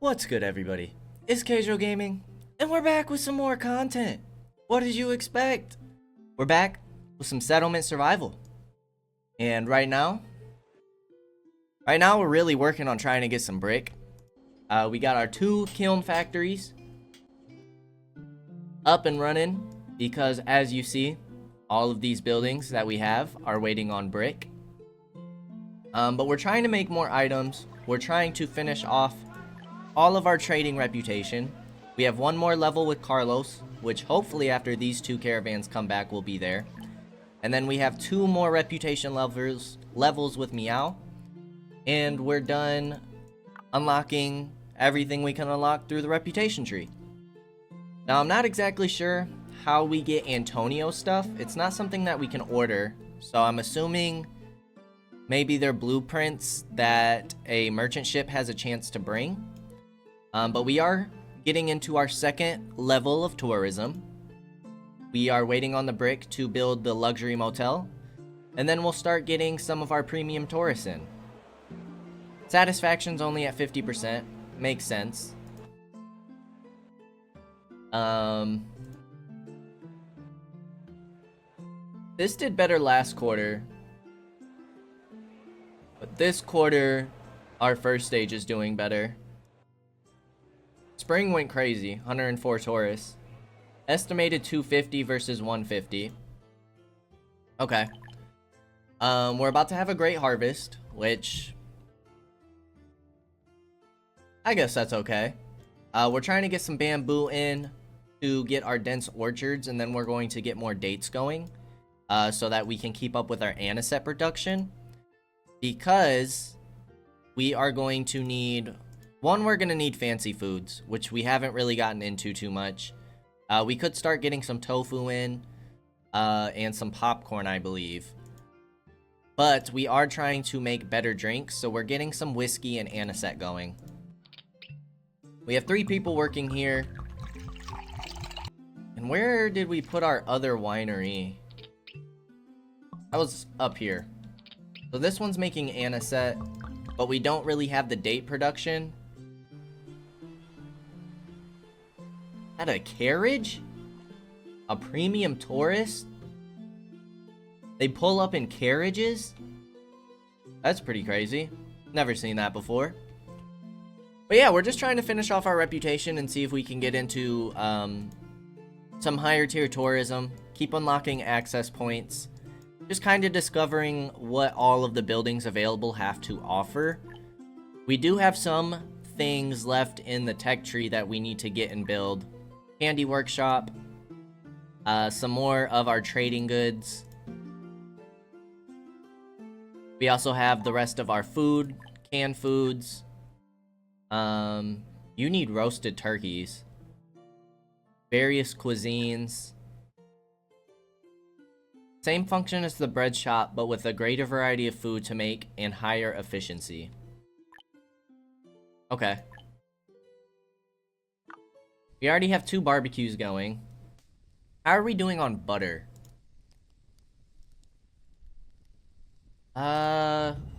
What's good, everybody? It's Kaige-O Gaming, and we're back with some more content. What did you expect? We're back with some settlement survival. And right now we're really working on trying to get some brick. We got our 2 kiln factories up and running because, as you see, all of these buildings that we have are waiting on brick. But we're trying to make more items. We're trying to finish off all of our trading reputation. We have 1 more level with Carlos, which hopefully after these 2 caravans come back will be there. And then we have 2 more reputation levels with Meow. And we're done unlocking everything we can unlock through the reputation tree. Now, I'm not exactly sure how we get Antonio stuff. It's not something that we can order, so I'm assuming maybe they're blueprints that a merchant ship has a chance to bring. But we are getting into our 2nd level of tourism. We are waiting on the brick to build the luxury motel, and then we'll start getting some of our premium tourists in. Satisfaction's only at 50%. Makes sense. This did better last quarter, but this quarter, our first stage is doing better. Spring went crazy, 104 tourists. Estimated 250 versus 150. Okay. We're about to have a great harvest, which I guess that's okay. We're trying to get some bamboo in to get our dense orchards, and then we're going to get more dates going so that we can keep up with our anisette production. Because we are going to need... we're going to need fancy foods, which we haven't really gotten into too much. We could start getting some tofu in, and some popcorn, I believe. But we are trying to make better drinks, so we're getting some whiskey and anisette going. We have 3 people working here. And where did we put our other winery? That was up here. So this one's making anisette, but we don't really have the date production. At a carriage? A premium tourist? They pull up in carriages? That's pretty crazy. Never seen that before. But yeah, we're just trying to finish off our reputation and see if we can get into some higher tier tourism. Keep unlocking access points. Just kind of discovering what all of the buildings available have to offer. We do have some things left in the tech tree that we need to get and build. Candy workshop, some more of our trading goods. We also have the rest of our food, canned foods. You need roasted turkeys. Various cuisines. Same function as the bread shop, but with a greater variety of food to make and higher efficiency. Okay. We already have 2 barbecues going. How are we doing on butter?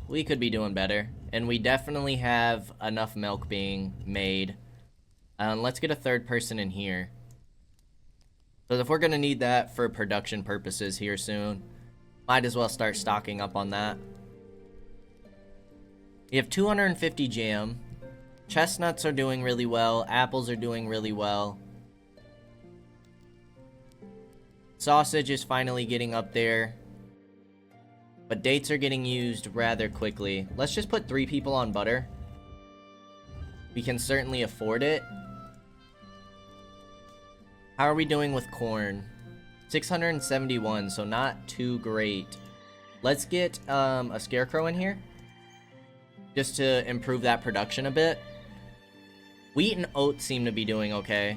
We could be doing better. And we definitely have enough milk being made. Let's get a 3rd person in here. So if we're gonna need that for production purposes here soon, might as well start stocking up on that. We have 250 jam. Chestnuts are doing really well. Apples are doing really well. Sausage is finally getting up there. But dates are getting used rather quickly. Let's just put 3 people on butter. We can certainly afford it. How are we doing with corn? 671, so not too great. Let's get a scarecrow in here, just to improve that production a bit. Wheat and oats seem to be doing okay.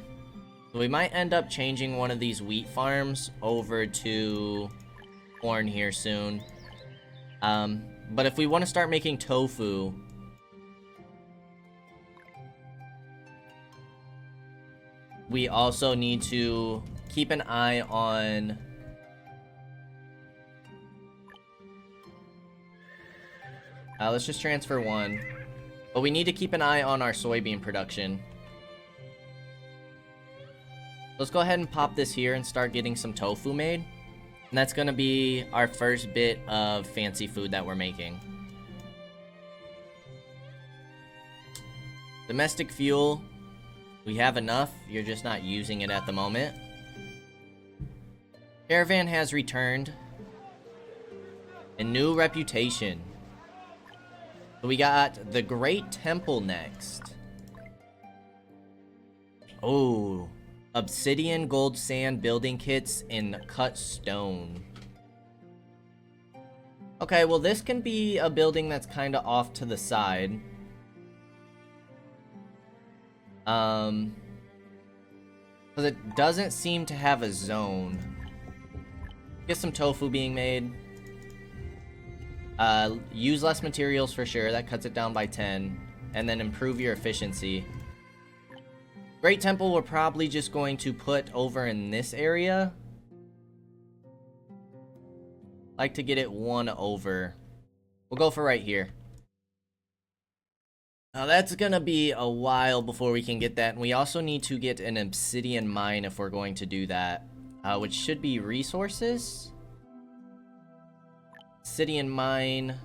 So we might end up changing one of these wheat farms over to corn here soon. But if we want to start making tofu, we also need to keep an eye on let's just transfer 1. But we need to keep an eye on our soybean production. Let's go ahead and pop this here and start getting some tofu made. And that's gonna be our first bit of fancy food that we're making. Domestic fuel. We have enough, you're just not using it at the moment. Caravan has returned. A new reputation. So we got the Great Temple next. Oh, obsidian, gold, sand, building kits, and cut stone. Okay, well this can be a building that's kind of off to the side. Because it doesn't seem to have a zone. Get some tofu being made. Use less materials for sure. That cuts it down by 10. And then improve your efficiency. Great Temple we're probably just going to put over in this area. Like to get it one over. We'll go for right here. Now that's gonna be a while before we can get that. And we also need to get an obsidian mine if we're going to do that. Which should be resources. Obsidian mine.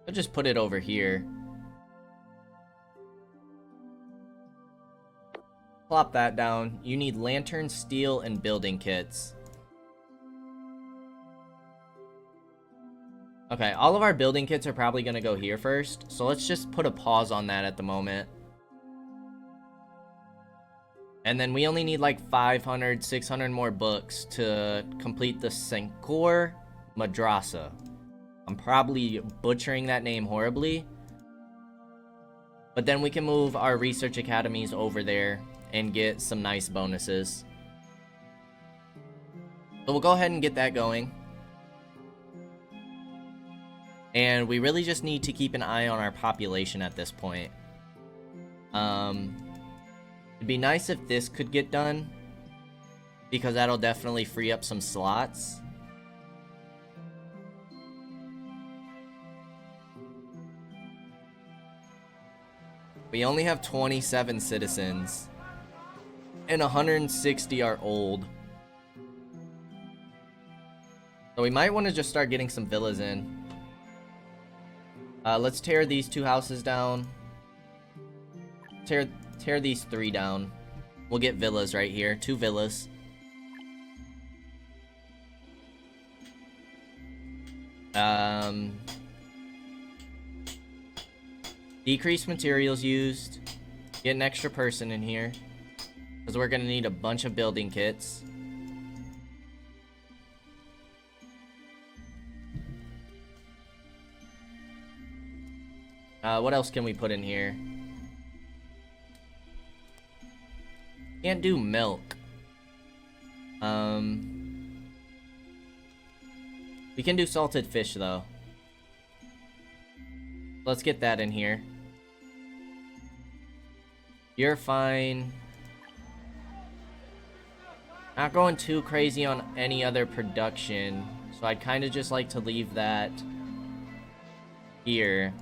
I'll just put it over here. Plop that down. You need lantern, steel, and building kits. Okay, all of our building kits are probably going to go here first. So let's just put a pause on that at the moment. And then we only need like 500, 600 more books to complete the Sankor Madrasa. I'm probably butchering that name horribly. But then we can move our research academies over there and get some nice bonuses. So we'll go ahead and get that going. And we really just need to keep an eye on our population at this point. It'd be nice if this could get done, because that'll definitely free up some slots. We only have 27 citizens, and 160 are old. So we might want to just start getting some villas in. Let's tear these 2 houses down. Tear these 3 down. We'll get villas right here. 2 villas. Decrease materials used. Get an extra person in here, because we're gonna need a bunch of building kits. What else can we put in here? Can't do milk. We can do salted fish though. Let's get that in here. You're fine. Not going too crazy on any other production, so I'd kind of just like to leave that here.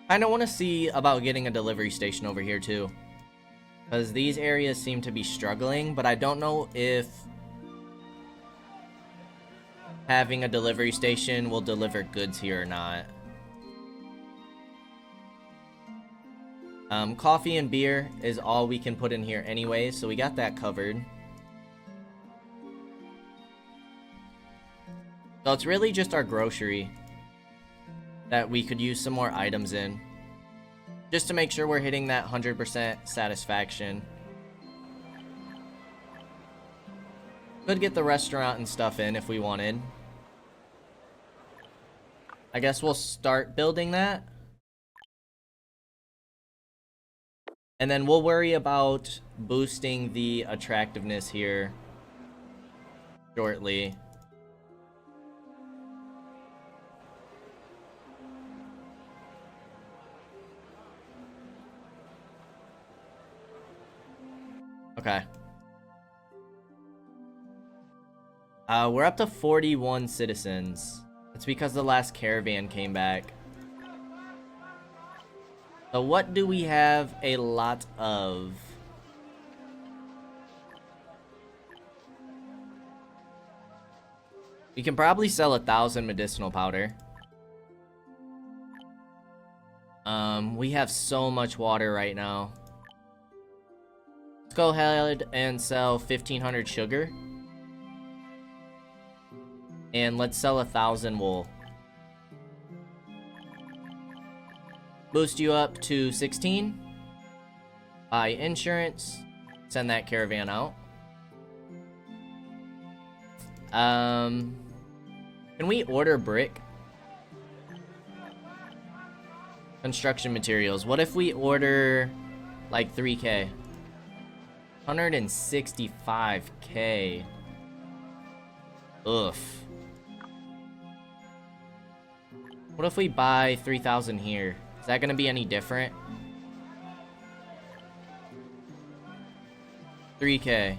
I don't want to see about getting a delivery station over here too, because these areas seem to be struggling, but I don't know if having a delivery station will deliver goods here or not. Coffee and beer is all we can put in here anyway, so we got that covered. So it's really just our grocery that we could use some more items in, just to make sure we're hitting that 100% satisfaction. Could get the restaurant and stuff in if we wanted. I guess we'll start building that. And then we'll worry about boosting the attractiveness here shortly. Okay. We're up to 41 citizens. It's because the last caravan came back. So what do we have a lot of? We can probably sell 1,000 medicinal powder. We have so much water right now. Let's go ahead and sell 1,500 sugar. And let's sell 1,000 wool. Boost you up to 16. Buy insurance. Send that caravan out. Can we order brick? Construction materials. What if we order like 3K? 165K. Oof. What if we buy 3,000 here? Is that gonna be any different? 3K.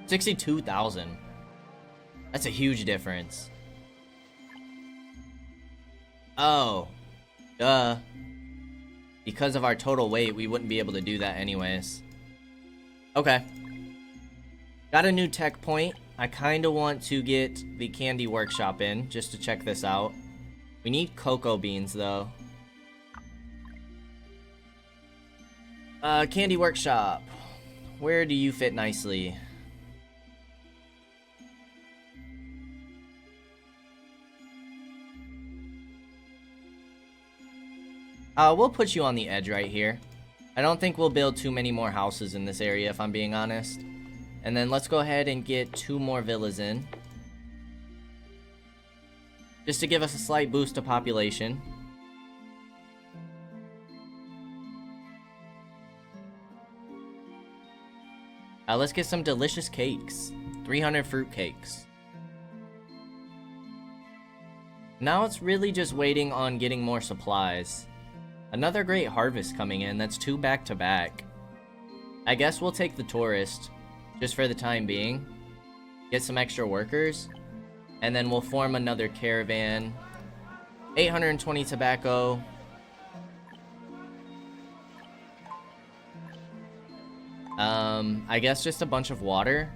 62,000. That's a huge difference. Oh. Duh. Because of our total weight, we wouldn't be able to do that anyways. Okay. Got a new tech point. I kinda want to get the candy workshop in, just to check this out. We need cocoa beans, though. Candy workshop. Where do you fit nicely? We'll put you on the edge right here. I don't think we'll build too many more houses in this area, if I'm being honest. And then let's go ahead and get 2 more villas in. Just to give us a slight boost to population. Let's get some delicious cakes. 300 fruit cakes. Now it's really just waiting on getting more supplies. Another great harvest coming in. That's 2 back-to-back. I guess we'll take the tourist, just for the time being. Get some extra workers. And then we'll form another caravan. 820 tobacco. I guess just a bunch of water.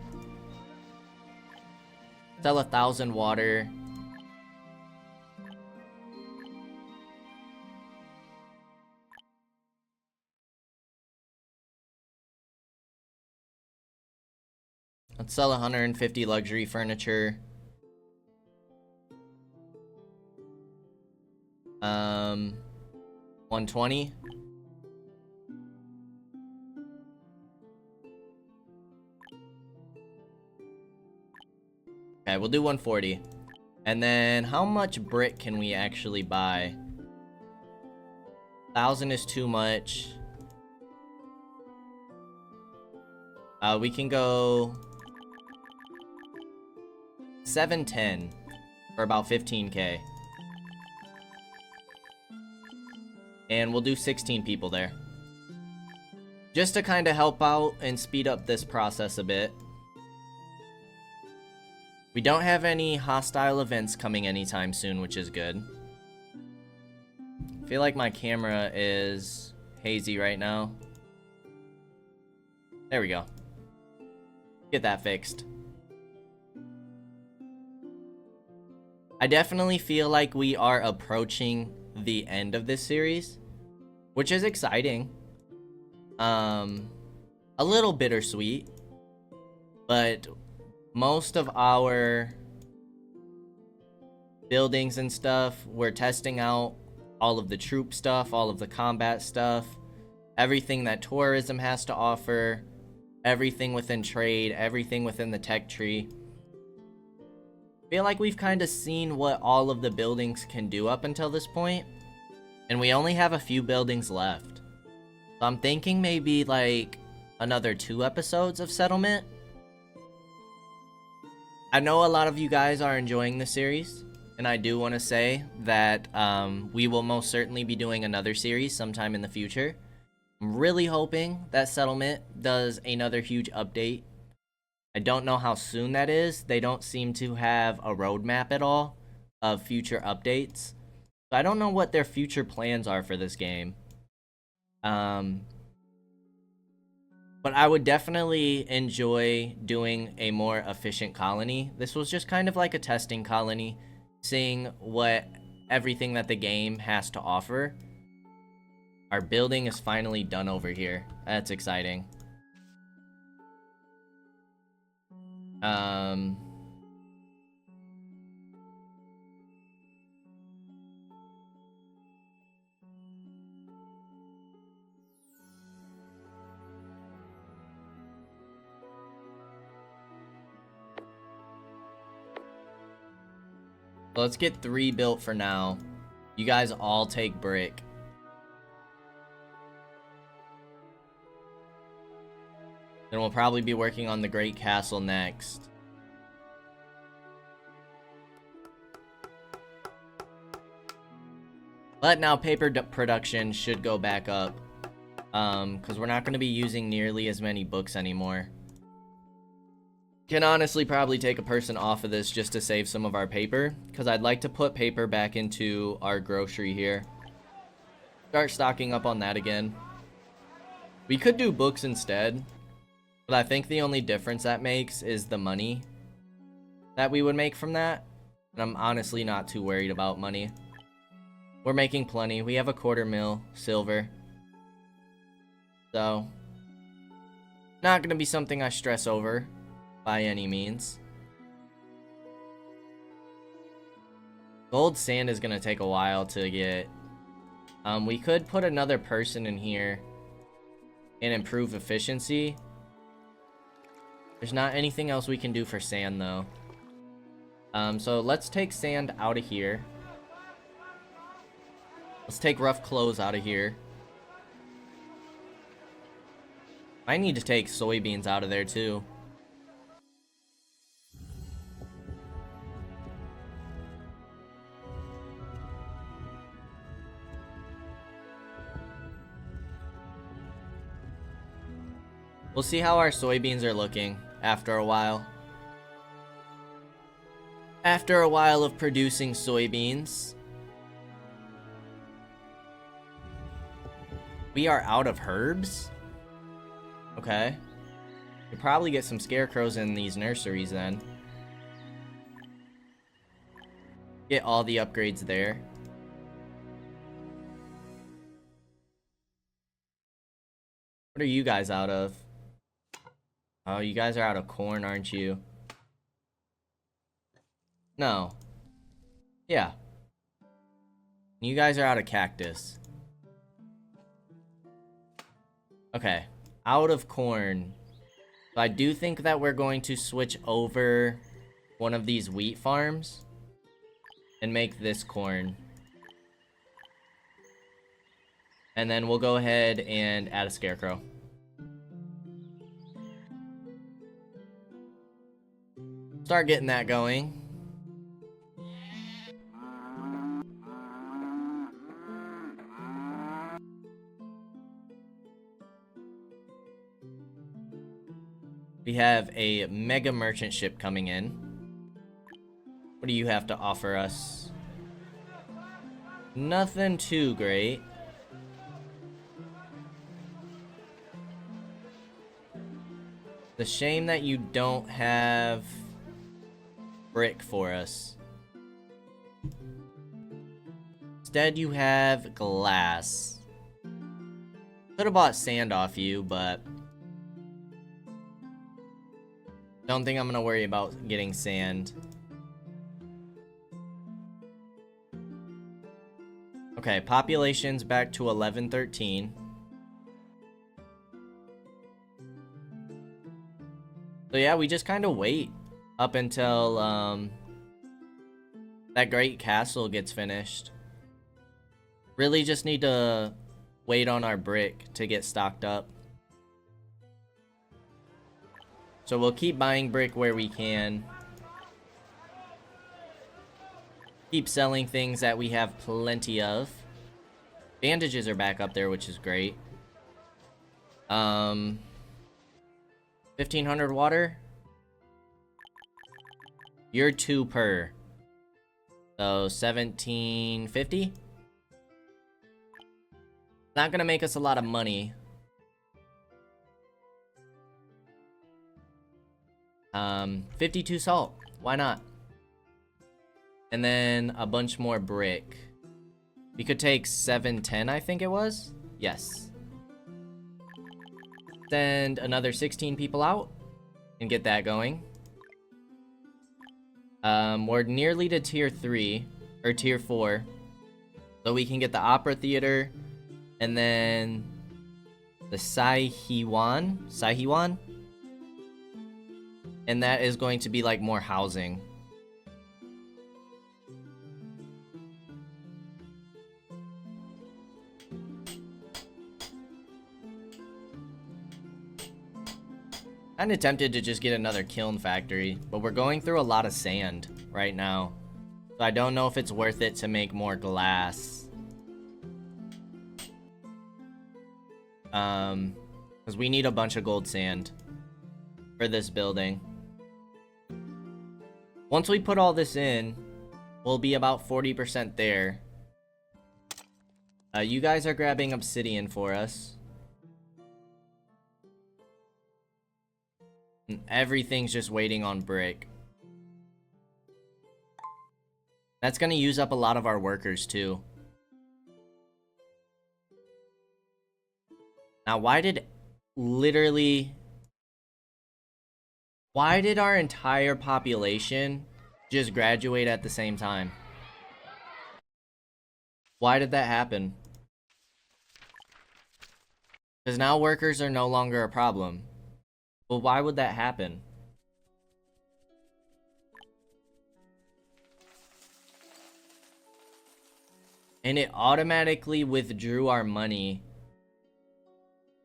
Sell 1,000 water. Let's sell 150 luxury furniture. 120. Okay, we'll do 140. And then how much brick can we actually buy? 1,000 is too much. We can go 710 for about 15K. And we'll do 16 people there. Just to kind of help out and speed up this process a bit. We don't have any hostile events coming anytime soon, which is good. I feel like my camera is hazy right now. There we go. Get that fixed. I definitely feel like we are approaching the end of this series, which is exciting. A little bittersweet, but most of our buildings and stuff, we're testing out all of the troop stuff, all of the combat stuff, everything that tourism has to offer, everything within trade, everything within the tech tree. I feel like we've kind of seen what all of the buildings can do up until this point, and we only have a few buildings left. So I'm thinking maybe like another 2 episodes of Settlement. I know a lot of you guys are enjoying the series, and I do want to say that we will most certainly be doing another series sometime in the future. I'm really hoping that Settlement does another huge update. I don't know how soon that is. They don't seem to have a roadmap at all of future updates. So I don't know what their future plans are for this game. But I would definitely enjoy doing a more efficient colony. This was just kind of like a testing colony, seeing what everything that the game has to offer. Our building is finally done over here. That's exciting. Let's get 3 built for now. You guys all take brick. Then we'll probably be working on the Great Castle next. But now paper production should go back up. Because we're not going to be using nearly as many books anymore. Can honestly probably take a person off of this just to save some of our paper, because I'd like to put paper back into our grocery here. Start stocking up on that again. We could do books instead, but I think the only difference that makes is the money that we would make from that. And I'm honestly not too worried about money. We're making plenty. We have a 1/4 mil silver. So, not going to be something I stress over by any means. Gold sand is going to take a while to get. We could put another person in here and improve efficiency. There's not anything else we can do for sand though. So let's take sand out of here. Let's take rough clothes out of here. I need to take soybeans out of there too. We'll see how our soybeans are looking after a while. After a while of producing soybeans. We are out of herbs? Okay. We'll probably get some scarecrows in these nurseries then. Get all the upgrades there. What are you guys out of? Oh, you guys are out of corn, aren't you? No. Yeah. You guys are out of cactus. Okay. Out of corn. So I do think that we're going to switch over one of these wheat farms and make this corn. And then we'll go ahead and add a scarecrow. Start getting that going. We have a mega merchant ship coming in. What do you have to offer us? Nothing too great. The shame that you don't have brick for us. Instead, you have glass. Could have bought sand off you, but don't think I'm gonna worry about getting sand. Okay, population's back to 1113. So yeah, we just kind of wait up until that great castle gets finished. Really just need to wait on our brick to get stocked up. So we'll keep buying brick where we can. Keep selling things that we have plenty of. Bandages are back up there, which is great. 1500 water. You're 2 per. So 1750. Not gonna make us a lot of money. 52 salt. Why not? And then a bunch more brick. We could take 710, I think it was. Yes. Send another 16 people out and get that going. We're nearly to tier 3 or tier 4, so we can get the opera theater and then the Saihiwan, and that is going to be like more housing. Kinda tempted to just get another kiln factory, but we're going through a lot of sand right now. So I don't know if it's worth it to make more glass. Because we need a bunch of gold sand for this building. Once we put all this in, we'll be about 40% there. You guys are grabbing obsidian for us. Everything's just waiting on brick. That's gonna use up a lot of our workers too. Now, why did our entire population just graduate at the same time? Why did that happen? Because now workers are no longer a problem. Well, why would that happen? And it automatically withdrew our money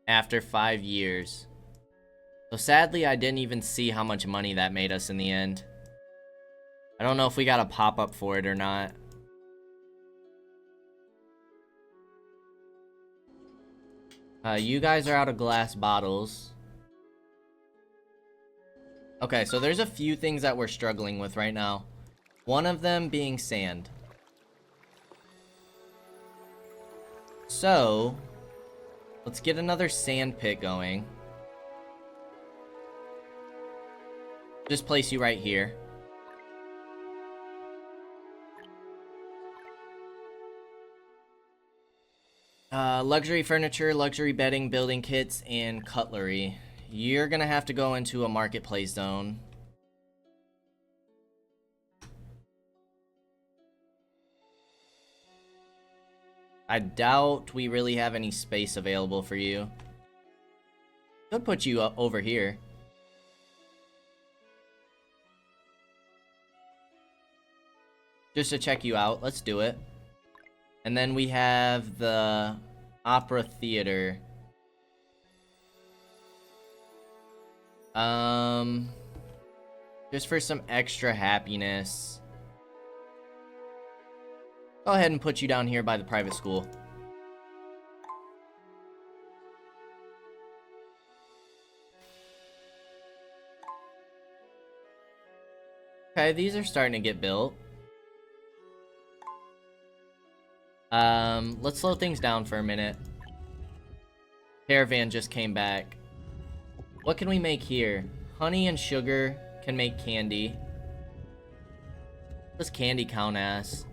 after 5 years. So sadly, I didn't even see how much money that made us in the end. I don't know if we got a pop-up for it or not. You guys are out of glass bottles. Okay, so there's a few things that we're struggling with right now. One of them being sand. So, let's get another sand pit going. Just place you right here. Luxury furniture, luxury bedding, building kits, and cutlery. You're gonna have to go into a marketplace zone. I doubt we really have any space available for you. Could put you up over here. Just to check you out. Let's do it. And then we have the opera theater. Just for some extra happiness. Go ahead and put you down here by the private school. Okay, these are starting to get built. Let's slow things down for a minute. Caravan just came back. What can we make here? Honey and sugar can make candy. What does candy count as?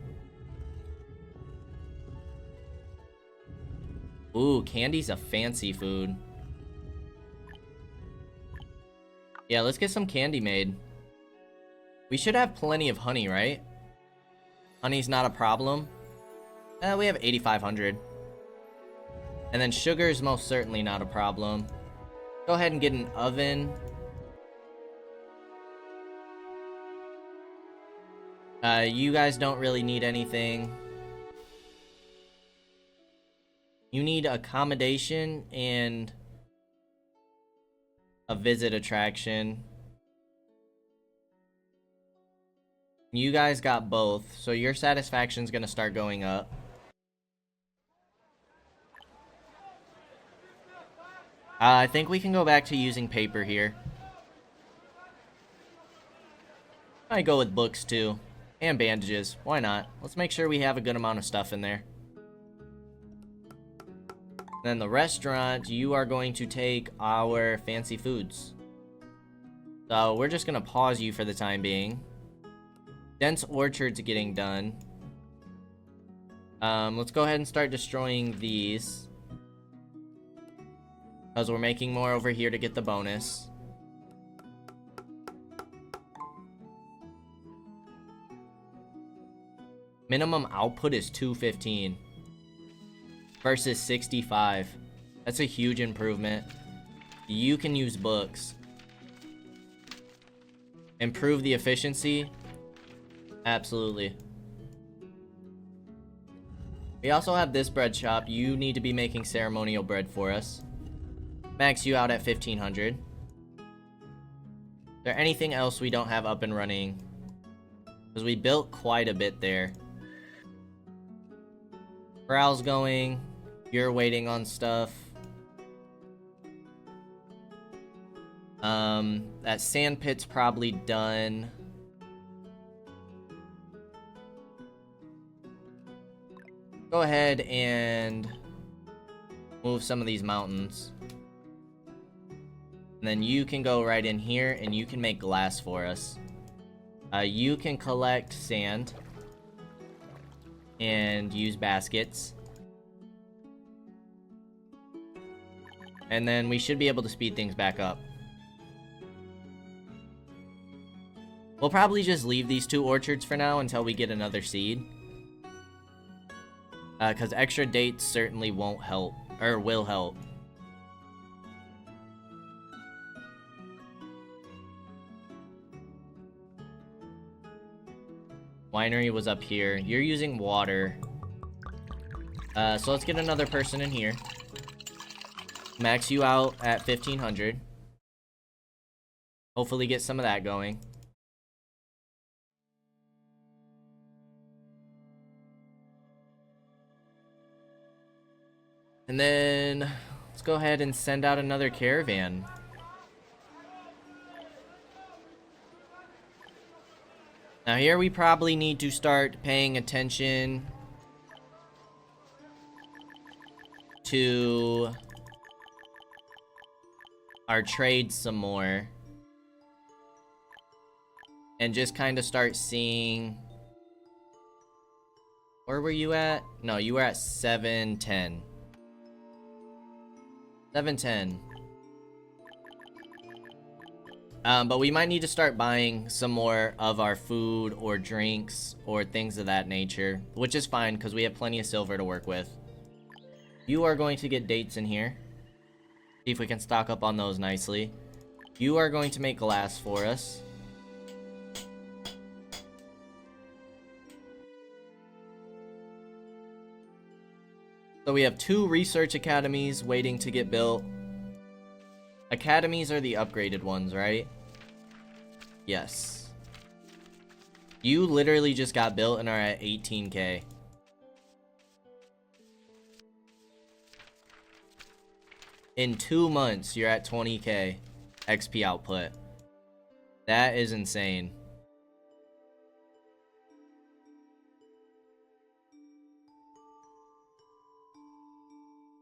Ooh, candy's a fancy food. Yeah, let's get some candy made. We should have plenty of honey, right? Honey's not a problem. We have 8,500. And then sugar is most certainly not a problem. Go ahead and get an oven. You guys don't really need anything. You need accommodation and a visit attraction. You guys got both, so your satisfaction's gonna start going up. I think we can go back to using paper here. I go with books too. And bandages. Why not? Let's make sure we have a good amount of stuff in there. Then the restaurant, you are going to take our fancy foods. So we're just going to pause you for the time being. Dense orchard's getting done. Let's go ahead and start destroying these. Because we're making more over here to get the bonus. Minimum output is 215 versus 65. That's a huge improvement. You can use books. Improve the efficiency. Absolutely. We also have this bread shop. You need to be making ceremonial bread for us. Max you out at 1500. Is there anything else we don't have up and running? Because we built quite a bit there. Corral's going. You're waiting on stuff. That sand pit's probably done. Go ahead and move some of these mountains. And then you can go right in here and you can make glass for us. You can collect sand and use baskets. And then we should be able to speed things back up. We'll probably just leave these 2 orchards for now until we get another seed. Because extra dates certainly won't help, or will help. Winery was up here. You're using water. So let's get another person in here. Max you out at 1500. Hopefully get some of that going. And then let's go ahead and send out another caravan. Now here we probably need to start paying attention to our trades some more. And just kind of start seeing... Where were you at? No, you were at 710. 710. But we might need to start buying some more of our food or drinks or things of that nature, which is fine because we have plenty of silver to work with. You are going to get dates in here. See if we can stock up on those nicely. You are going to make glass for us. So we have 2 research academies waiting to get built. Academies are the upgraded ones, right? Yes. You literally just got built and are at 18k. In 2 months, you're at 20k XP output. That is insane.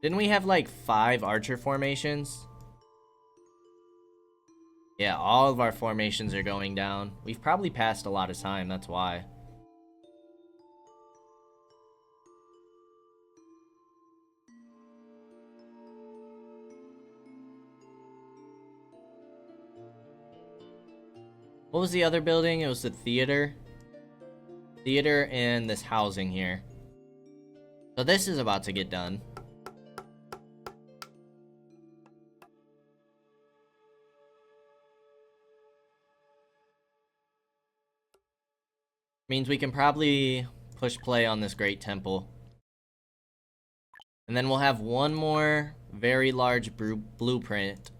Didn't we have like 5 archer formations? Yeah, all of our formations are going down. We've probably passed a lot of time, that's why. What was the other building? It was the theater. Theater and this housing here. So this is about to get done. Means we can probably push play on this great temple. And then we'll have one more very large blueprint.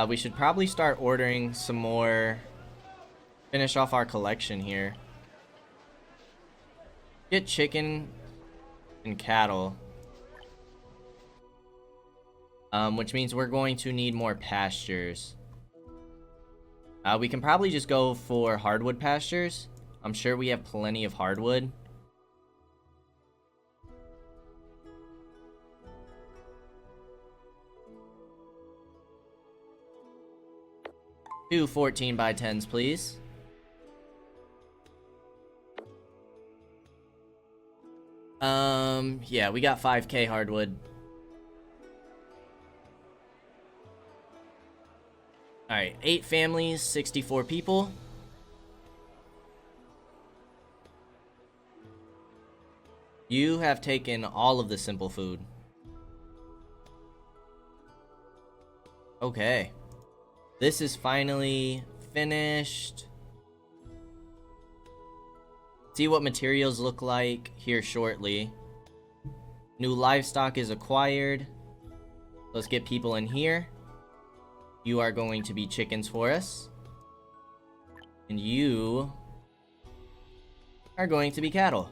We should probably start ordering some more. Finish off our collection here. Get chicken and cattle. Which means we're going to need more pastures. We can probably just go for hardwood pastures. I'm sure we have plenty of hardwood. Two 14 by 10s, please. Yeah, we got 5k hardwood. Alright, 8 families, 64 people. You have taken all of the simple food. Okay. This is finally finished. See what materials look like here shortly. New livestock is acquired. Let's get people in here. You are going to be chickens for us. And you are going to be cattle.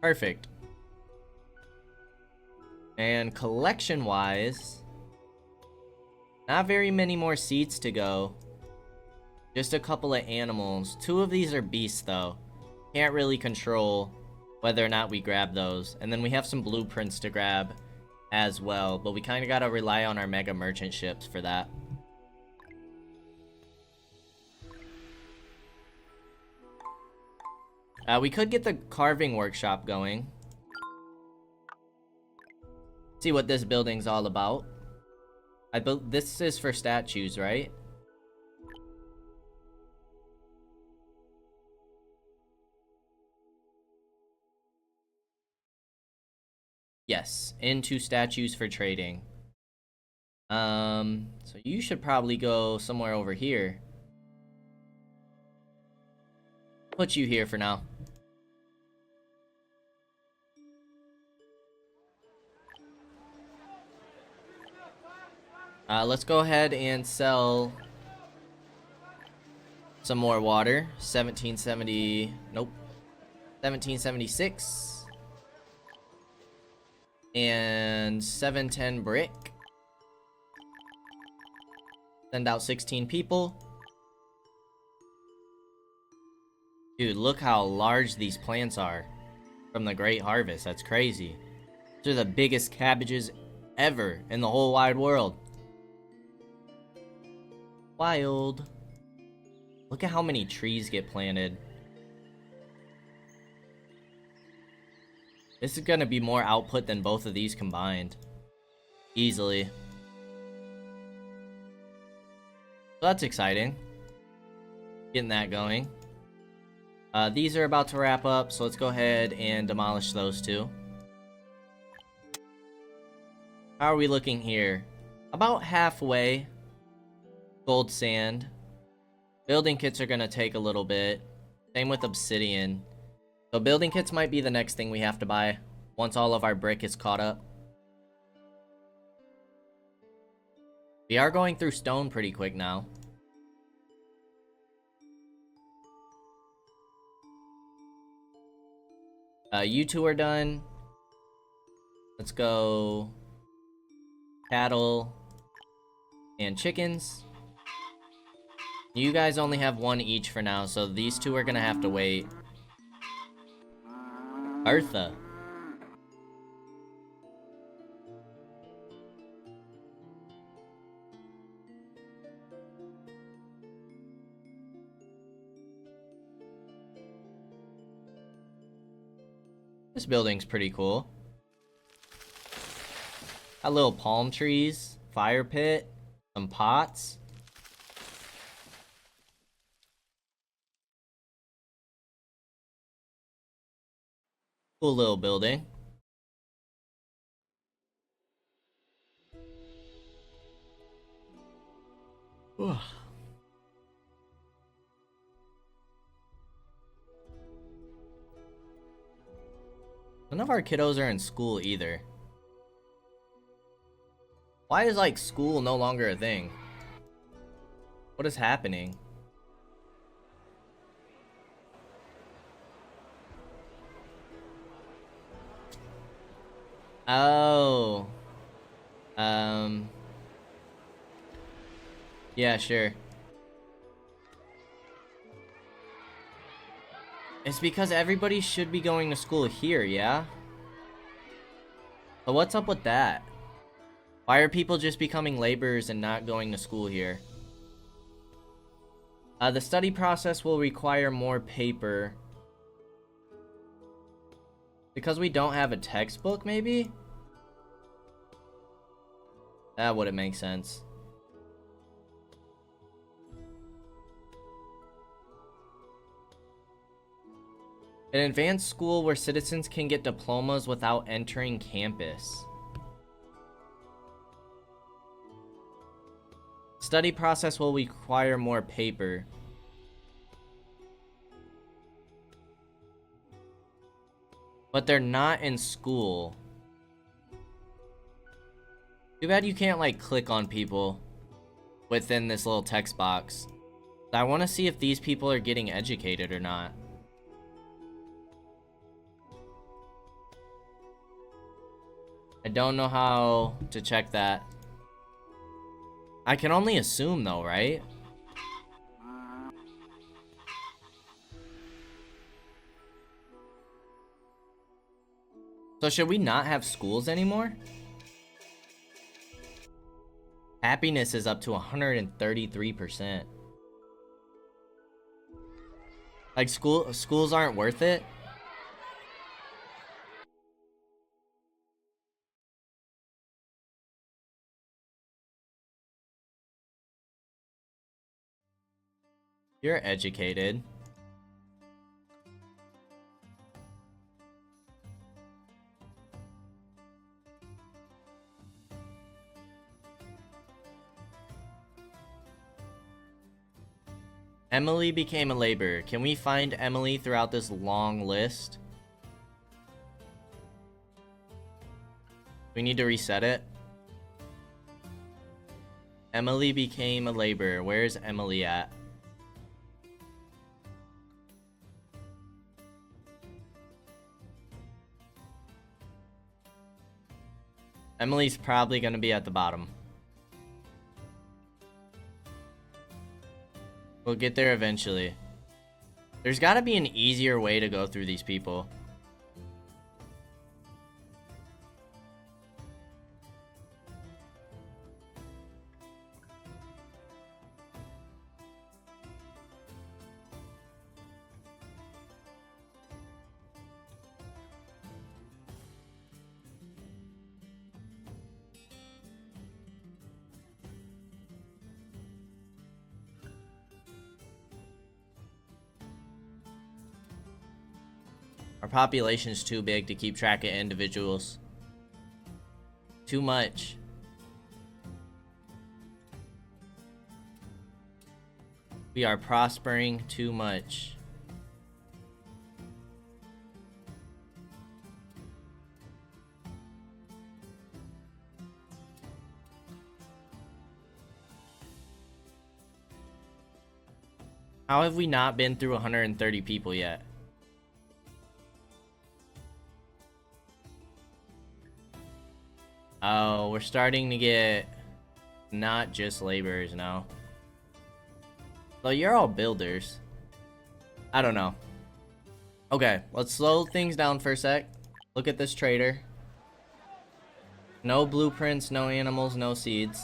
Perfect. And collection-wise, not very many more seats to go. Just a couple of animals. 2 of these are beasts, though. Can't really control whether or not we grab those. And then we have some blueprints to grab as well. But we kind of got to rely on our mega merchant ships for that. We could get the carving workshop going. See what this building's all about. This is for statues, right? Yes, into statues for trading. So you should probably go somewhere over here. Put you here for now. Let's go ahead and sell some more water. 1770, nope. 1776. And 710 brick. Send out 16 people. Dude, look how large these plants are from the Great Harvest. That's crazy. These are the biggest cabbages ever in the whole wide world. Wild. Look at how many trees get planted. This is gonna be more output than both of these combined. Easily. So that's exciting. Getting that going. These are about to wrap up, so let's go ahead and demolish those 2. How are we looking here? About halfway. Gold sand. Building kits are gonna take a little bit. Same with obsidian. So building kits might be the next thing we have to buy once all of our brick is caught up. We are going through stone pretty quick now. You 2 are done. Let's go cattle and chickens. You guys only have 1 each for now, so these 2 are gonna have to wait. Bertha. This building's pretty cool. Got little palm trees, fire pit, some pots. Cool little building. None of our kiddos are in school either. Why is, like, school no longer a thing? What is happening? Oh. Um, yeah, sure. It's because everybody should be going to school here, yeah? But what's up with that? Why are people just becoming laborers and not going to school here? The study process will require more paper. Because we don't have a textbook, maybe? That wouldn't make sense. An advanced school where citizens can get diplomas without entering campus. Study process will require more paper. But they're not in school. Too bad you can't, like, click on people within this little text box. I want to see if these people are getting educated or not. I don't know how to check that. I can only assume though, right? So should we not have schools anymore? Happiness is up to 133%. Like schools aren't worth it? You're educated. Emily became a laborer. Can we find Emily throughout this long list? We need to reset it. Emily became a laborer. Where's Emily at? Emily's probably gonna be at the bottom. We'll get there eventually. There's gotta be an easier way to go through these people. Our population's too big to keep track of individuals. Too much. We are prospering too much. How have we not been through 130 people yet? Oh, we're starting to get not just laborers now. So you're all builders. I don't know. Okay, let's slow things down for a sec. Look at this trader. No blueprints, no animals, no seeds.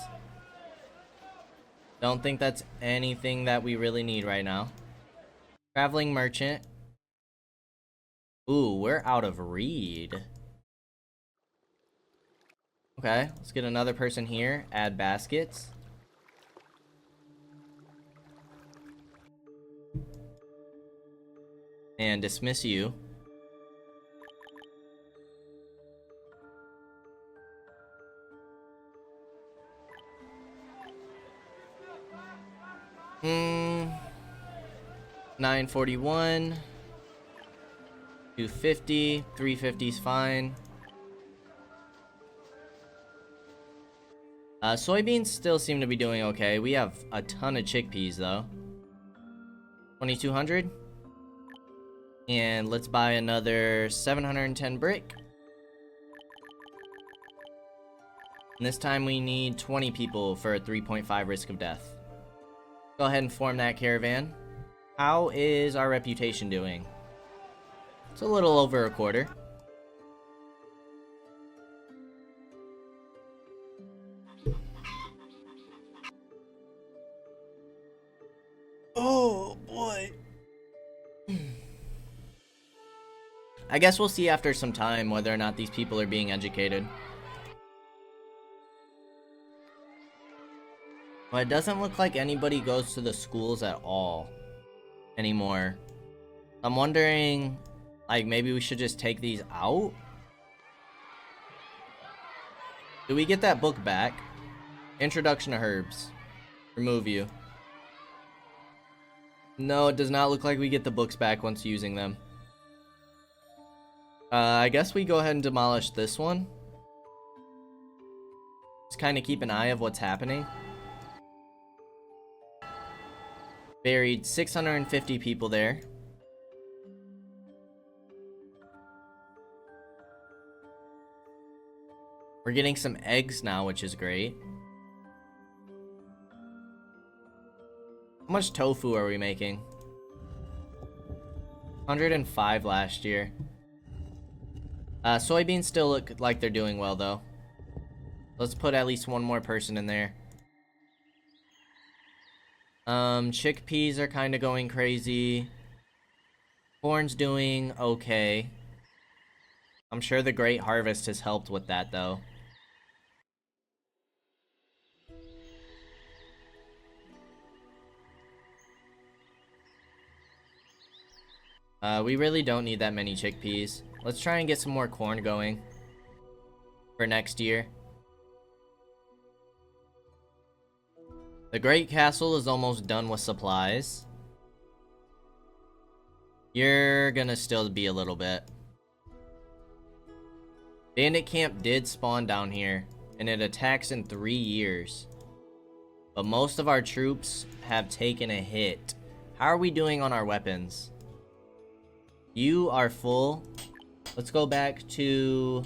Don't think that's anything that we really need right now. Traveling merchant. Ooh, we're out of reed. Okay, let's get another person here. Add baskets. And dismiss you. Hmm. 941. 250. 350 is fine. Soybeans still seem to be doing okay. We have a ton of chickpeas though. 2200. And let's buy another 710 brick. And this time we need 20 people for a 3.5 risk of death. Go ahead and form that caravan. How is our reputation doing? It's a little over a quarter. Oh boy. I guess we'll see after some time whether or not these people are being educated. But it doesn't look like anybody goes to the schools at all anymore. I'm wondering, like, maybe we should just take these out? Do we get that book back? Introduction to Herbs. Remove you. No, it does not look like we get the books back once using them. I guess we go ahead and demolish this one. Just kind of keep an eye of what's happening. Buried 650 people there. We're getting some eggs now, which is great. How much tofu are we making? 105 last year. Soybeans still look like they're doing well, though. Let's put at least one more person in there. Chickpeas are kind of going crazy. Corn's doing okay. I'm sure the Great Harvest has helped with that, though. We really don't need that many chickpeas. Let's try and get some more corn going for next year. The Great Castle is almost done with supplies. You're gonna still be a little bit. Bandit camp did spawn down here, and it attacks in 3 years. But most of our troops have taken a hit. How are we doing on our weapons? You are full. Let's go back to...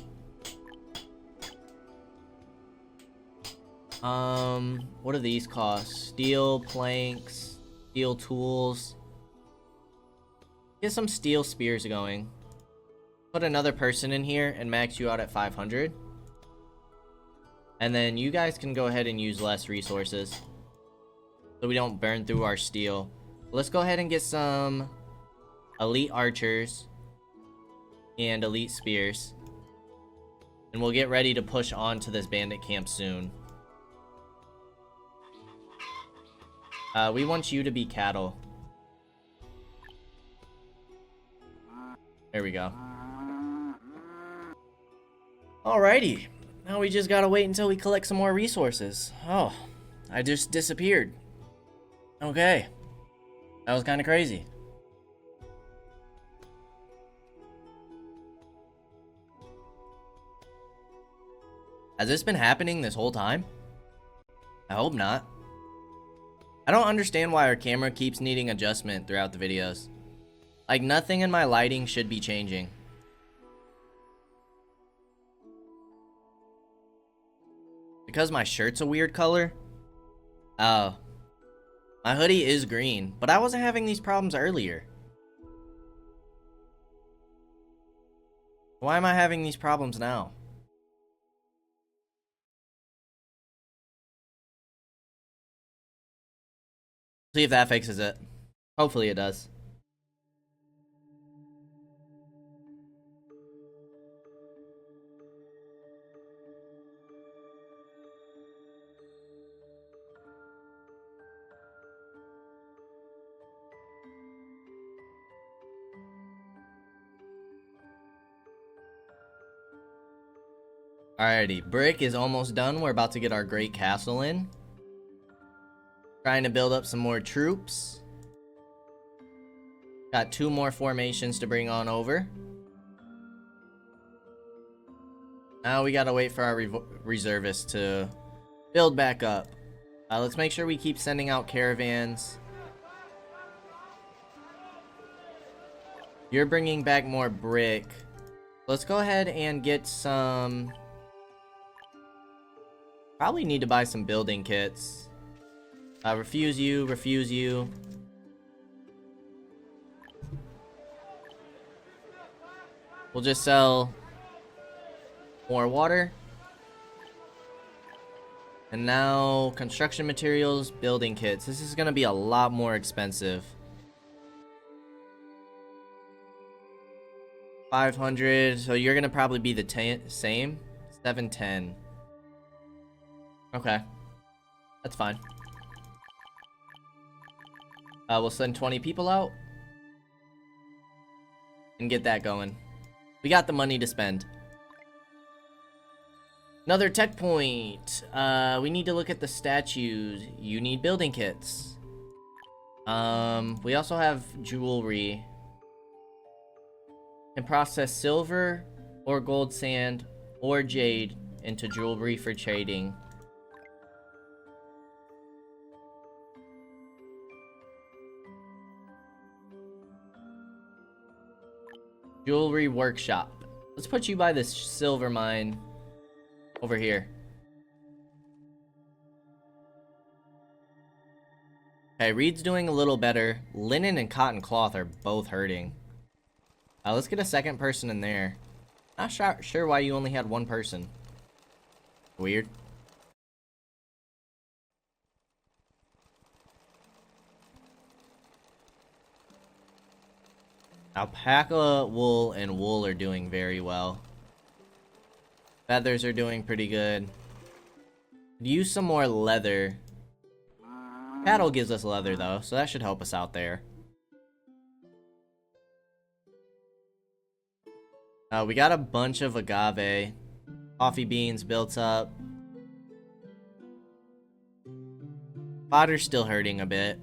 what do these cost? Steel planks, steel tools. Get some steel spears going. Put another person in here and max you out at 500. And then you guys can go ahead and use less resources, so we don't burn through our steel. Let's go ahead and get some elite archers and elite spears. And we'll get ready to push on to this bandit camp soon. We want you to be cattle. There we go. Alrighty. Now we just gotta wait until we collect some more resources. Oh, I just disappeared. Okay. That was kind of crazy. Has this been happening this whole time? I hope not. I don't understand why our camera keeps needing adjustment throughout the videos. Like, nothing in my lighting should be changing. Because my shirt's a weird color? Oh. My hoodie is green, but I wasn't having these problems earlier. Why am I having these problems now? See if that fixes it. Hopefully it does. Alrighty, brick is almost done. We're about to get our great castle in. Trying to build up some more troops. Got 2 more formations to bring on over. Now we gotta wait for our reservists to build back up. Let's make sure we keep sending out caravans. You're bringing back more brick. Let's go ahead and get some Probably need to buy some building kits. Refuse you, refuse you. We'll just sell more water. And now, construction materials, building kits. This is gonna be a lot more expensive. 500, so you're gonna probably be the same. 710. Okay, that's fine. We'll send 20 people out and get that going. We got the money to spend. Another tech point. We need to look at the statues. You need building kits. We also have jewelry. Can process silver or gold sand or jade into jewelry for trading. Jewelry workshop. Let's put you by this silver mine over here. Okay, Reed's doing a little better. Linen and cotton cloth are both hurting. Let's get a second person in there. Not sure why you only had one person. Weird. Alpaca, wool, and wool are doing very well. Feathers are doing pretty good. Could use some more leather. Cattle gives us leather though, so that should help us out there. We got a bunch of agave. Coffee beans built up. Fodder's still hurting a bit.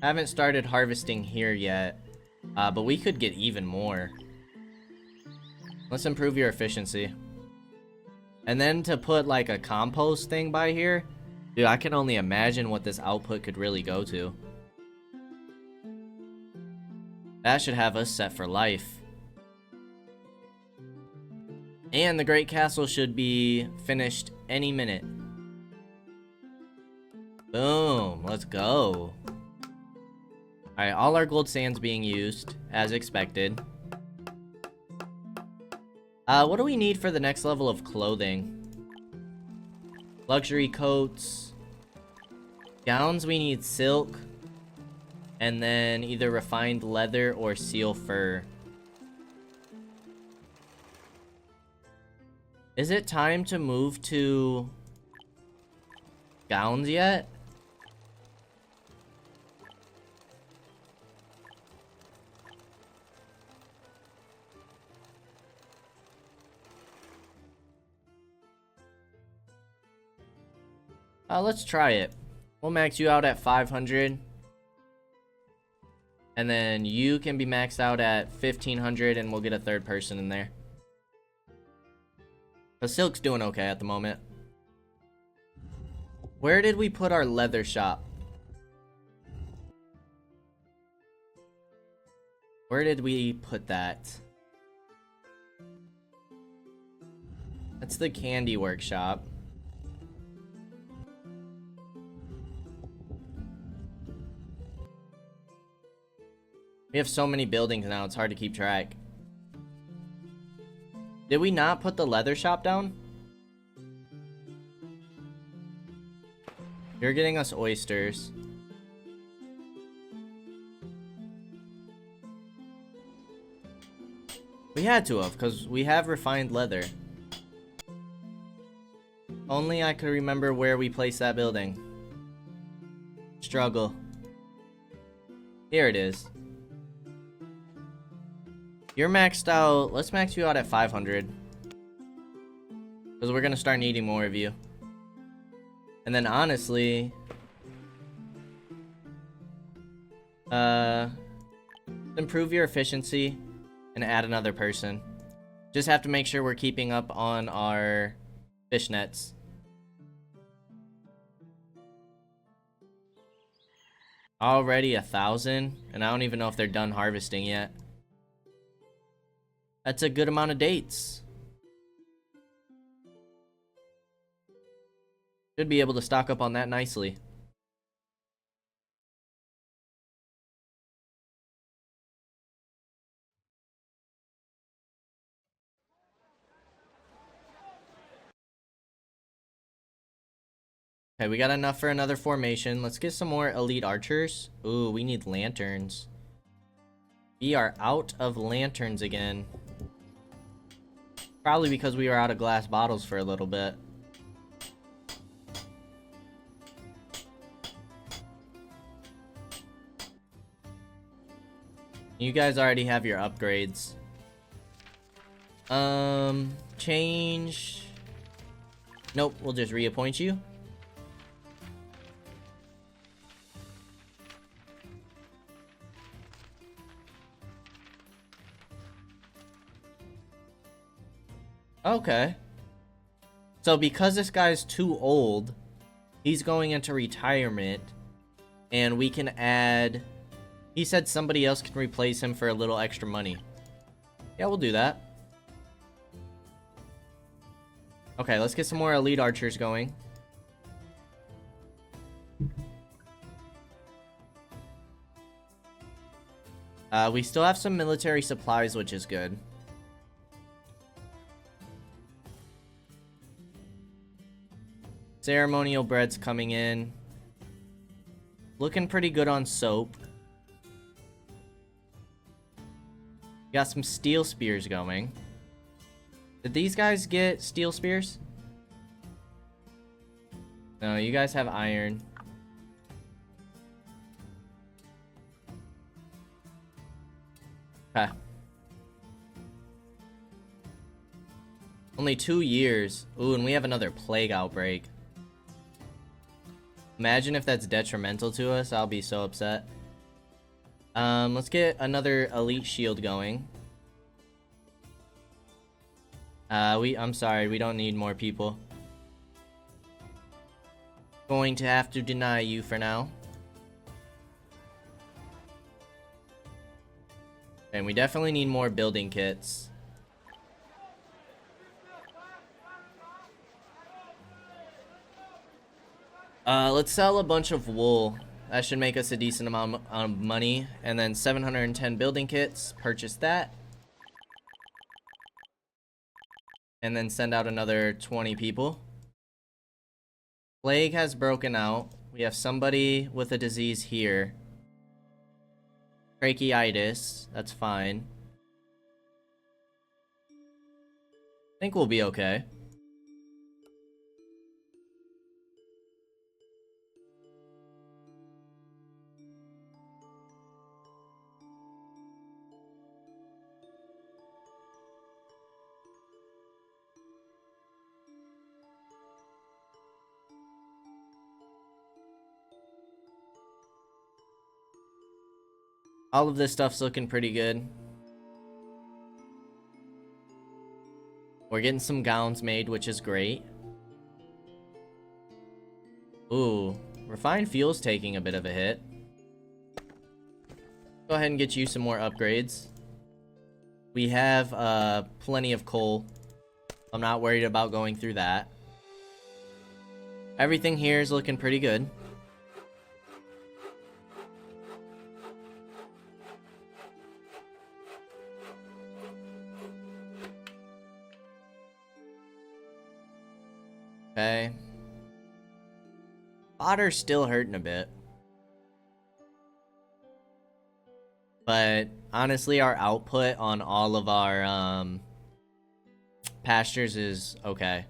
I haven't started harvesting here yet, but we could get even more. Let's improve your efficiency. And then to put like a compost thing by here, dude, I can only imagine what this output could really go to. That should have us set for life. And the Great Castle should be finished any minute. Boom, let's go. Alright, all our gold sand's being used, as expected. What do we need for the next level of clothing? Luxury coats. Gowns, we need silk. And then either refined leather or seal fur. Is it time to move to gowns yet? Let's try it. We'll max you out at 500. And then you can be maxed out at 1500 and we'll get a third person in there. But silk's doing okay at the moment. Where did we put our leather shop? Where did we put that? That's the candy workshop. We have so many buildings now, it's hard to keep track. Did we not put the leather shop down? You're getting us oysters. We had to have, because we have refined leather. Only I could remember where we placed that building. Struggle. Here it is. You're maxed out. Let's max you out at 500. Because we're going to start needing more of you. And then honestly... improve your efficiency and add another person. Just have to make sure we're keeping up on our fish nets. Already 1,000, and I don't even know if they're done harvesting yet. That's a good amount of dates. Should be able to stock up on that nicely. Okay, we got enough for another formation. Let's get some more elite archers. Ooh, we need lanterns. We are out of lanterns again. Probably because we were out of glass bottles for a little bit. You guys already have your upgrades. Change. Nope, we'll just reappoint you. Okay. So because this guy's too old, he's going into retirement, and we can add... He said somebody else can replace him for a little extra money. Yeah, we'll do that. Okay, let's get some more elite archers going. We still have some military supplies, which is good. Ceremonial bread's coming in. Looking pretty good on soap. Got some steel spears going. Did these guys get steel spears? No, you guys have iron. Okay. Only 2 years. Ooh, and we have another plague outbreak. Imagine if that's detrimental to us. I'll be so upset. Let's get another elite shield going. I'm sorry, we don't need more people. Going to have to deny you for now. And we definitely need more building kits. Let's sell a bunch of wool. That should make us a decent amount of money. And then 710 building kits. Purchase that. And then send out another 20 people. Plague has broken out. We have somebody with a disease here. Tracheitis. That's fine. I think we'll be okay. All of this stuff's looking pretty good. We're getting some gowns made, which is great. Ooh, refined fuel's taking a bit of a hit. Go ahead and get you some more upgrades. We have plenty of coal. I'm not worried about going through that. Everything here is looking pretty good. Okay. Fodder's still hurting a bit. But honestly, our output on all of our pastures is okay.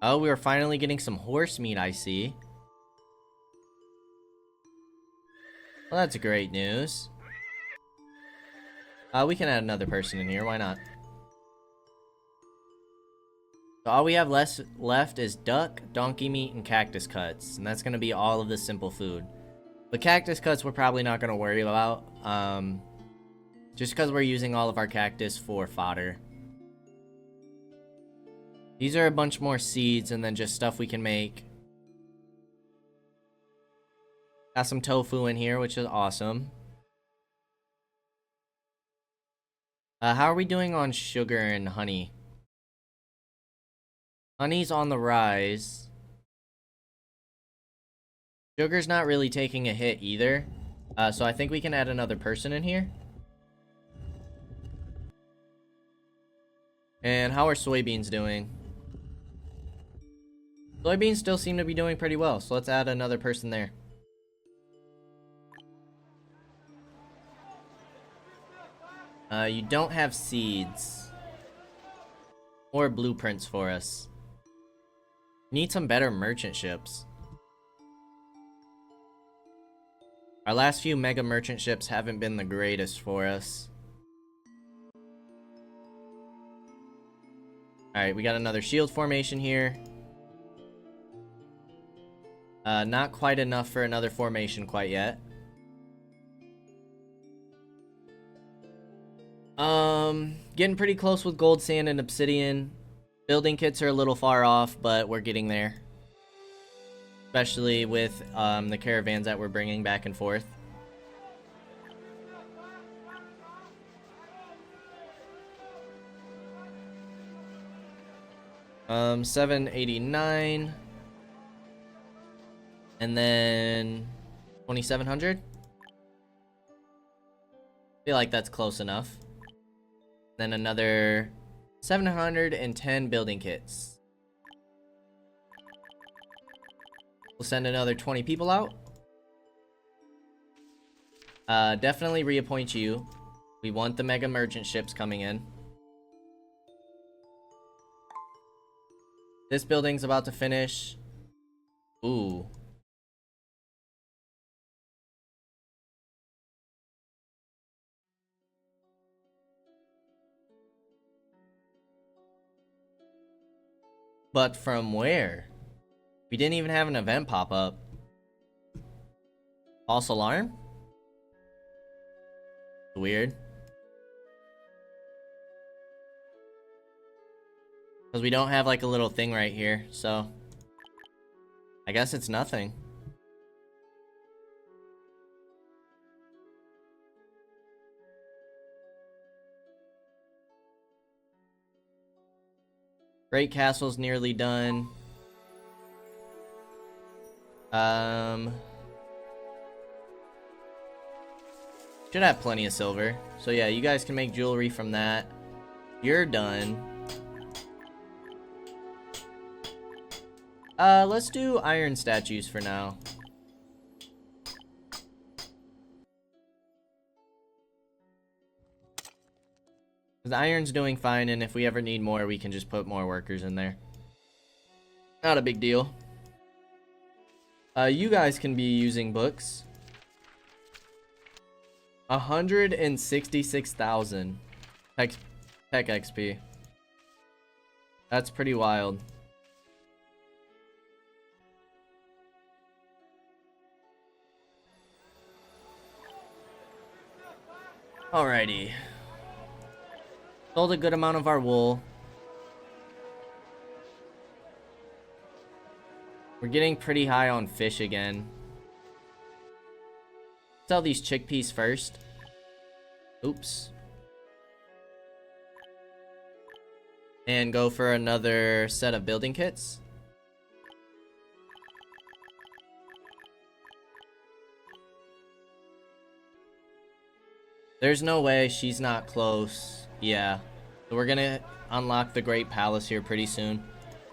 Oh, we are finally getting some horse meat, I see. Well, that's great news. We can add another person in here, why not? So all we have left is duck, donkey meat, and cactus cuts. And that's going to be all of the simple food. The cactus cuts we're probably not going to worry about. Just because we're using all of our cactus for fodder. These are a bunch more seeds and then just stuff we can make. Got some tofu in here, which is awesome. How are we doing on sugar and honey? Honey's on the rise. Sugar's not really taking a hit either. So I think we can add another person in here. And how are soybeans doing? Soybeans still seem to be doing pretty well, so let's add another person there. You don't have seeds. Or blueprints for us. Need some better merchant ships. Our last few mega merchant ships haven't been the greatest for us. Alright, we got another shield formation here. Not quite enough for another formation quite yet. Getting pretty close with gold, sand, and obsidian. Building kits are a little far off, but we're getting there. Especially with the caravans that we're bringing back and forth. $789. And then 2,700. Feel like that's close enough. Then another 710 building kits. We'll send another 20 people out. Definitely reappoint you. We want the mega merchant ships coming in. This building's about to finish. Ooh. But from where? We didn't even have an event pop up. False alarm? Weird. Because we don't have like a little thing right here, so I guess it's nothing. Great Castle's nearly done. Should have plenty of silver. So yeah, you guys can make jewelry from that. You're done. Let's do iron statues for now. The iron's doing fine, and if we ever need more, we can just put more workers in there. Not a big deal. You guys can be using books. 166,000 tech XP. That's pretty wild. Alrighty. Sold a good amount of our wool. We're getting pretty high on fish again. Sell these chickpeas first. Oops. And go for another set of building kits. There's no way she's not close. Yeah. So we're gonna unlock the Great Palace here pretty soon.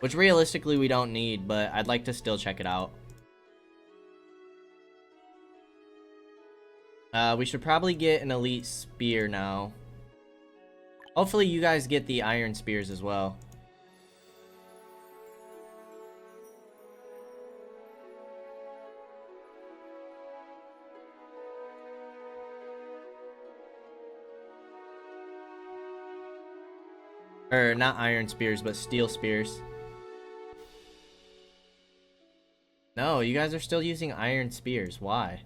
Which realistically we don't need, but I'd like to still check it out. We should probably get an elite spear now. Hopefully you guys get the iron spears as well. Or not iron spears, but steel spears. No, you guys are still using iron spears. Why?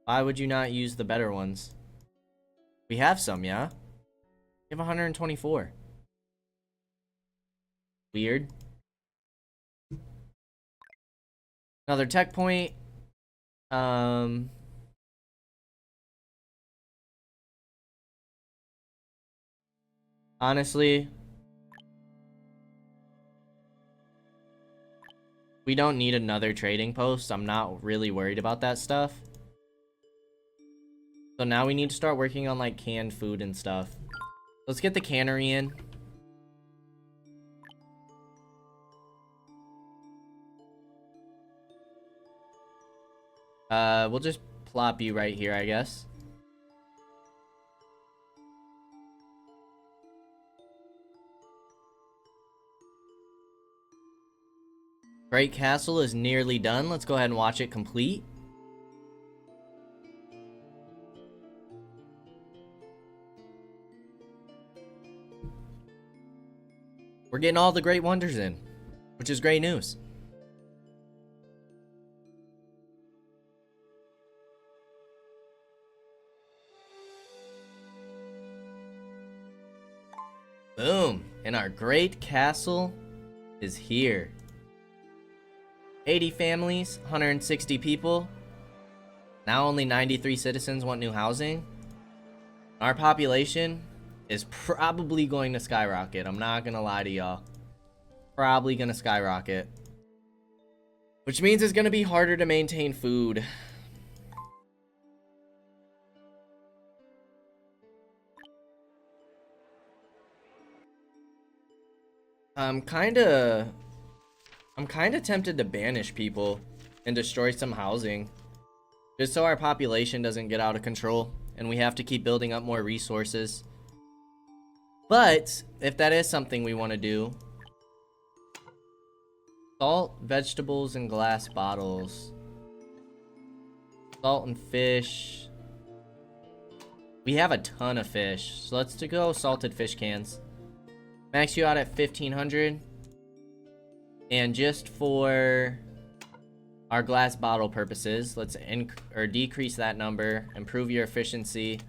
Why would you not use the better ones? We have some, yeah? have 124. Weird. Another tech point. Honestly, we don't need another trading post. I'm not really worried about that stuff. So now we need to start working on like canned food and stuff. Let's get the cannery in. We'll just plop you right here, I guess. Great Castle is nearly done. Let's go ahead and watch it complete. We're getting all the great wonders in, which is great news. Boom. And our great castle is here. 80 families, 160 people. Now only 93 citizens want new housing. Our population is probably going to skyrocket. I'm not gonna lie to y'all. Probably gonna skyrocket. Which means it's gonna be harder to maintain food. I'm kinda tempted to banish people and destroy some housing. Just so our population doesn't get out of control and we have to keep building up more resources. But if that is something we want to do, salt, vegetables, and glass bottles. Salt and fish. We have a ton of fish, so let's go salted fish cans. Max you out at 1500. And just for our glass bottle purposes, let's decrease that number, improve your efficiency.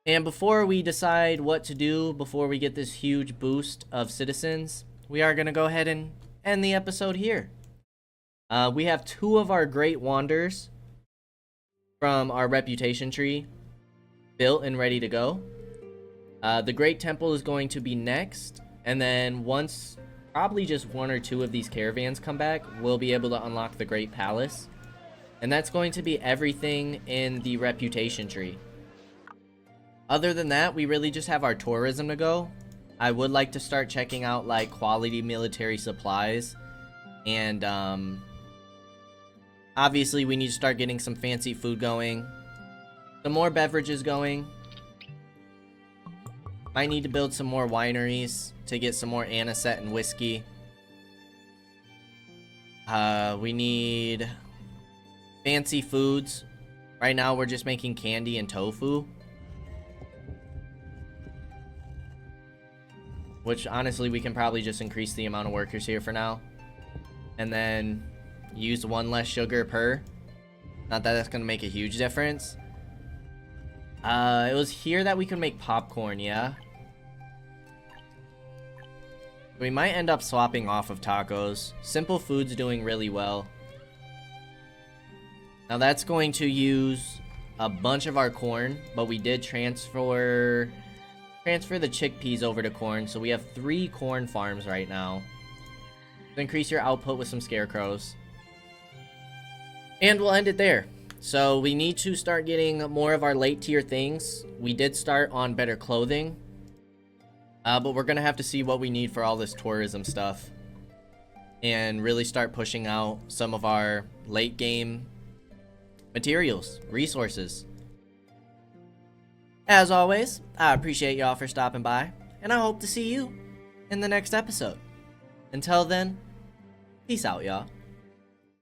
And before we decide what to do, before we get this huge boost of citizens, we are going to go ahead and end the episode here. We have 2 of our great wonders from our reputation tree built and ready to go. The Great Temple is going to be next, and then once probably just 1 or 2 of these caravans come back, we'll be able to unlock the Great Palace. And that's going to be everything in the reputation tree. Other than that, we really just have our tourism to go. I would like to start checking out like quality military supplies. And obviously we need to start getting some fancy food going. Some more beverages going. Might need to build some more wineries to get some more anisette and whiskey. We need fancy foods. Right now we're just making candy and tofu. Which honestly we can probably just increase the amount of workers here for now. And then use 1 less sugar per. Not that that's going to make a huge difference. It was here that we could make popcorn, yeah? We might end up swapping off of tacos. Simple Food's doing really well. Now that's going to use a bunch of our corn, but we did transfer the chickpeas over to corn, so we have 3 corn farms right now. So increase your output with some scarecrows. And we'll end it there. So we need to start getting more of our late tier things. We did start on better clothing. But we're going to have to see what we need for all this tourism stuff. And really start pushing out some of our late game materials, resources. As always, I appreciate y'all for stopping by. And I hope to see you in the next episode. Until then, peace out, y'all.